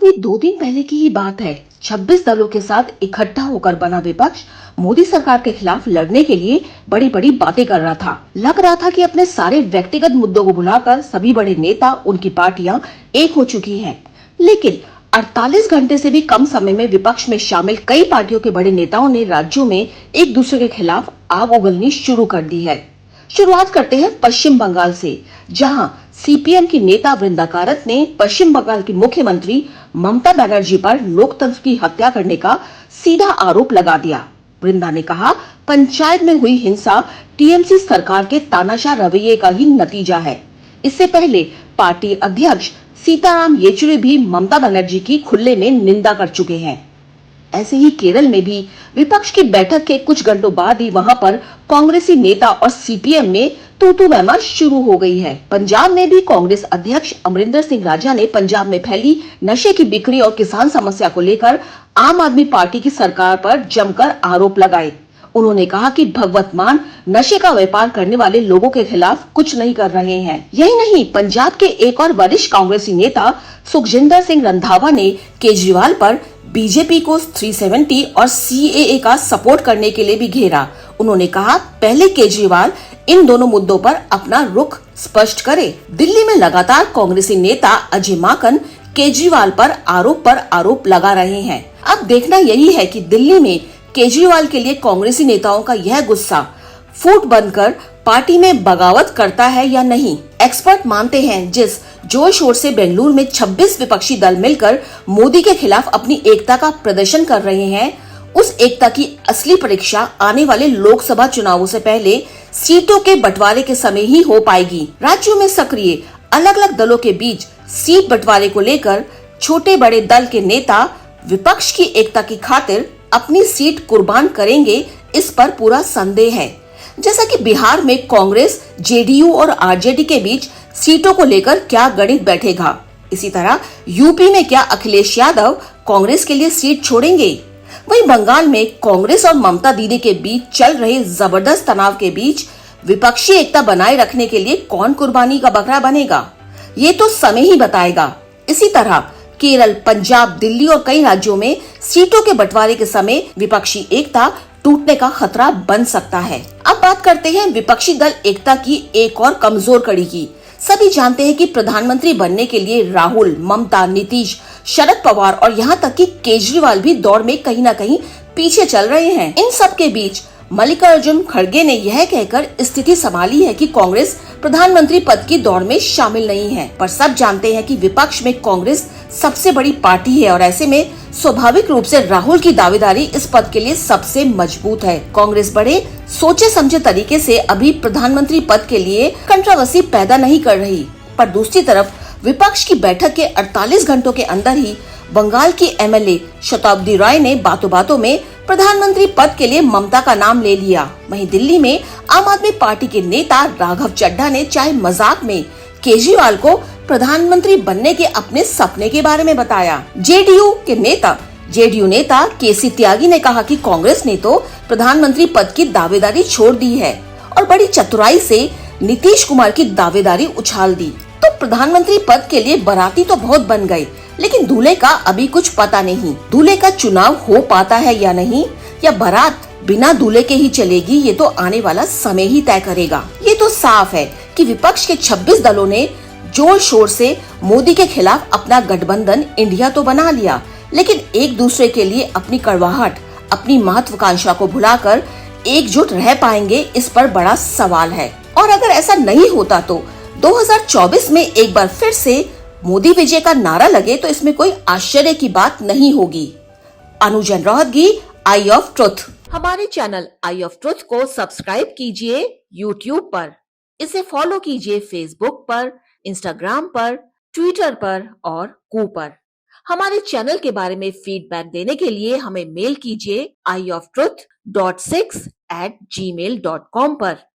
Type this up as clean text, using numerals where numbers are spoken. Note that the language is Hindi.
अभी 2 दिन पहले की ही बात है। 26 दलों के साथ इकट्ठा होकर बना विपक्ष मोदी सरकार के खिलाफ लड़ने के लिए बड़ी बड़ी बातें कर रहा था। लग रहा था कि अपने सारे व्यक्तिगत मुद्दों को भुलाकर सभी बड़े नेता, उनकी पार्टियां एक हो चुकी हैं। लेकिन 48 घंटे से भी कम समय में विपक्ष में शामिल कई पार्टियों के बड़े नेताओं ने राज्यों में एक दूसरे के खिलाफ आग उगलनी शुरू कर दी है। शुरुआत करते हैं पश्चिम बंगाल से, जहां सीपीएम की नेता वृंदा कारत ने पश्चिम बंगाल की मुख्यमंत्री ममता बनर्जी पर लोकतंत्र की हत्या करने का सीधा आरोप लगा दिया। वृंदा ने कहा, पंचायत में हुई हिंसा टीएमसी सरकार के तानाशाह रवैये का ही नतीजा है। इससे पहले पार्टी अध्यक्ष सीताराम येचुरी भी ममता बनर्जी की खुले में निंदा कर चुके हैं। ऐसे ही केरल में भी विपक्ष की बैठक के कुछ घंटों बाद ही वहां पर कांग्रेसी नेता और सीपीएम में तू महमा शुरू हो गई है। पंजाब में भी कांग्रेस अध्यक्ष अमरिंदर सिंह राजा ने पंजाब में फैली नशे की बिक्री और किसान समस्या को लेकर आम आदमी पार्टी की सरकार पर जमकर आरोप लगाए। उन्होंने कहा कि भगवत मान नशे का व्यापार करने वाले लोगों के खिलाफ कुछ नहीं कर रहे हैं। यही नहीं, पंजाब के एक और वरिष्ठ कांग्रेसी नेता सुखजिंदर सिंह रंधावा ने केजरीवाल पर बीजेपी को 370 और सीएए का सपोर्ट करने के लिए भी घेरा। उन्होंने कहा, पहले केजरीवाल इन दोनों मुद्दों पर अपना रुख स्पष्ट करे। दिल्ली में लगातार कांग्रेसी नेता अजय माकन केजरीवाल पर आरोप लगा रहे हैं। अब देखना यही है कि दिल्ली में केजरीवाल के लिए कांग्रेसी नेताओं का यह गुस्सा फूट बनकर पार्टी में बगावत करता है या नहीं। एक्सपर्ट मानते हैं जिस जोर शोर से बेंगलुरु में 26 विपक्षी दल मिलकर मोदी के खिलाफ अपनी एकता का प्रदर्शन कर रहे हैं, उस एकता की असली परीक्षा आने वाले लोकसभा चुनावों से पहले सीटों के बंटवारे के समय ही हो पाएगी। राज्यों में सक्रिय अलग अलग दलों के बीच सीट बंटवारे को लेकर छोटे बड़े दल के नेता विपक्ष की एकता की खातिर अपनी सीट कुर्बान करेंगे, इस पर पूरा संदेह है। जैसा कि बिहार में कांग्रेस, जेडीयू और आरजेडी के बीच सीटों को लेकर क्या गणित बैठेगा, इसी तरह यूपी में क्या अखिलेश यादव कांग्रेस के लिए सीट छोड़ेंगे। वहीं बंगाल में कांग्रेस और ममता दीदी के बीच चल रहे जबरदस्त तनाव के बीच विपक्षी एकता बनाए रखने के लिए कौन कुर्बानी का बकरा बनेगा, ये तो समय ही बताएगा। इसी तरह केरल, पंजाब, दिल्ली और कई राज्यों में सीटों के बंटवारे के समय विपक्षी एकता टूटने का खतरा बन सकता है। अब बात करते हैं विपक्षी दल एकता की एक और कमजोर कड़ी की। सभी जानते हैं कि प्रधानमंत्री बनने के लिए राहुल, ममता, नीतीश, शरद पवार और यहाँ तक कि केजरीवाल भी दौड़ में कहीं न कहीं पीछे चल रहे हैं। इन सब के बीच मल्लिकार्जुन खड़गे ने यह कहकर स्थिति संभाली है कि कांग्रेस प्रधानमंत्री पद की दौड़ में शामिल नहीं है। पर सब जानते हैं कि विपक्ष में कांग्रेस सबसे बड़ी पार्टी है और ऐसे में स्वाभाविक रूप से राहुल की दावेदारी इस पद के लिए सबसे मजबूत है। कांग्रेस बड़े सोचे समझे तरीके से अभी प्रधानमंत्री पद के लिए कंट्रोवर्सी पैदा नहीं कर रही, पर दूसरी तरफ विपक्ष की बैठक के 48 घंटों के अंदर ही बंगाल की एमएलए शताब्दी राय ने बातों बातों में प्रधानमंत्री पद के लिए ममता का नाम ले लिया। वहीं दिल्ली में आम आदमी पार्टी के नेता राघव चड्ढा ने चाहे मजाक में केजरीवाल को प्रधानमंत्री बनने के अपने सपने के बारे में बताया। जेडीयू नेता केसी त्यागी ने कहा कि कांग्रेस ने तो प्रधानमंत्री पद की दावेदारी छोड़ दी है और बड़ी चतुराई से नीतीश कुमार की दावेदारी उछाल दी। तो प्रधानमंत्री पद के लिए बाराती तो बहुत बन गए, लेकिन दूल्हे का अभी कुछ पता नहीं। दूल्हे का चुनाव हो पाता है या नहीं, या बारात बिना दूल्हे के ही चलेगी, ये तो आने वाला समय ही तय करेगा। ये तो साफ है कि विपक्ष के 26 दलों ने जोर शोर से मोदी के खिलाफ अपना गठबंधन इंडिया तो बना लिया, लेकिन एक दूसरे के लिए अपनी कड़वाहट, अपनी महत्वाकांक्षा को भुलाकर एकजुट रह पाएंगे, इस पर बड़ा सवाल है। और अगर ऐसा नहीं होता तो 2024 में एक बार फिर से मोदी विजय का नारा लगे तो इसमें कोई आश्चर्य की बात नहीं होगी। अनुजन रोहतगी, आई ऑफ ट्रुथ। हमारे चैनल आई ऑफ ट्रुथ को सब्सक्राइब कीजिए यूट्यूब पर, इसे फॉलो कीजिए फेसबुक पर, इंस्टाग्राम पर, ट्विटर पर और कू पर। हमारे चैनल के बारे में फीडबैक देने के लिए हमें मेल कीजिए ioftruth.6@gmail.com पर।